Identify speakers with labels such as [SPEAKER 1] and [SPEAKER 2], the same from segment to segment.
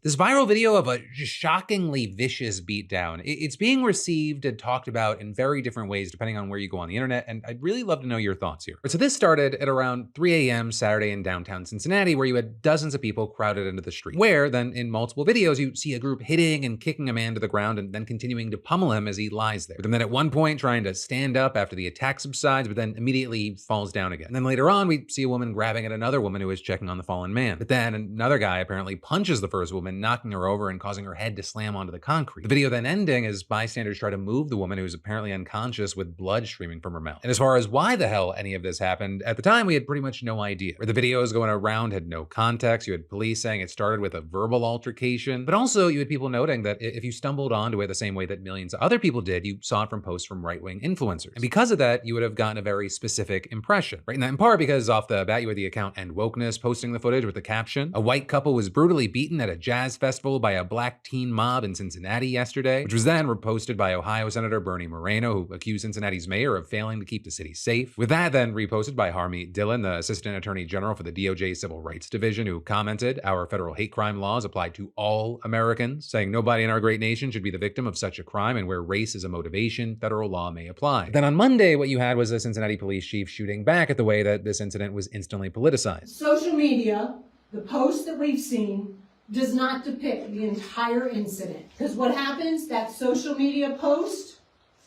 [SPEAKER 1] This viral video of a just shockingly vicious beatdown, it's being received and talked about in very different ways depending on where you go on the internet, and I'd really love to know your thoughts here. So this started at around 3 a.m. Saturday in downtown Cincinnati, where you had dozens of people crowded into the street, where then in multiple videos you see a group hitting and kicking a man to the ground and then continuing to pummel him as he lies there. With him then at one point trying to stand up after the attack subsides, but then immediately falls down again. And then later on, we see a woman grabbing at another woman who is checking on the fallen man. But then another guy apparently punches the first woman, knocking her over and causing her head to slam onto the concrete. The video then ending as bystanders try to move the woman who is apparently unconscious with blood streaming from her mouth. And as far as why the hell any of this happened, at the time we had pretty much no idea. Where the videos going around had no context. You had police saying it started with a verbal altercation, but also you had people noting that if you stumbled onto it the same way that millions of other people did, you saw it from posts from right-wing influencers. And because of that, you would have gotten a very specific impression, right? And that in part because off the bat you had the account End Wokeness posting the footage with the caption, "A white couple was brutally beaten at a jazz festival by a black teen mob in Cincinnati yesterday," which was then reposted by Ohio Senator Bernie Moreno, who accused Cincinnati's mayor of failing to keep the city safe. With that then reposted by Harmeet Dillon, the Assistant Attorney General for the DOJ Civil Rights Division, who commented, "Our federal hate crime laws apply to all Americans," saying nobody in our great nation should be the victim of such a crime, and where race is a motivation, federal law may apply. But then on Monday, what you had was a Cincinnati police chief shooting back at the way that this incident was instantly politicized.
[SPEAKER 2] Social media, the posts that we've seen, does not depict the entire incident. Because what happens, that social media post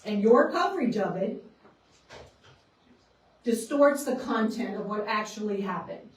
[SPEAKER 2] and your coverage of it distorts the content of what actually happened.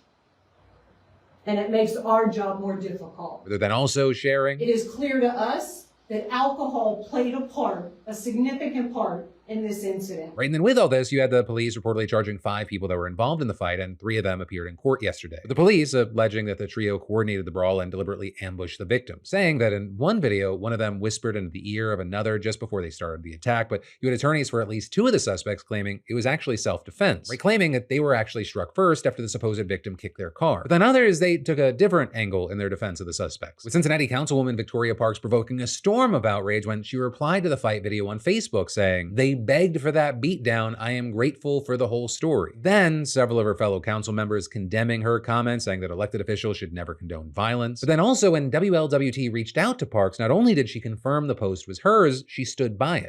[SPEAKER 2] And it makes our job more difficult.
[SPEAKER 1] They're then also sharing,
[SPEAKER 2] "It is clear to us that alcohol played a part, a significant part, in this incident."
[SPEAKER 1] Right, and then with all this, you had the police reportedly charging 5 people that were involved in the fight, and 3 of them appeared in court yesterday. The police alleging that the trio coordinated the brawl and deliberately ambushed the victim, saying that in one video, one of them whispered into the ear of another just before they started the attack, but you had attorneys for at least 2 of the suspects claiming it was actually self-defense, right, claiming that they were actually struck first after the supposed victim kicked their car. But then others, they took a different angle in their defense of the suspects, with Cincinnati Councilwoman Victoria Parks provoking a storm of outrage when she replied to the fight video on Facebook saying, "They begged for that beatdown. I am grateful for the whole story." Then several of her fellow council members condemning her comments, saying that elected officials should never condone violence. But then also when WLWT reached out to Parks, not only did she confirm the post was hers, she stood by it.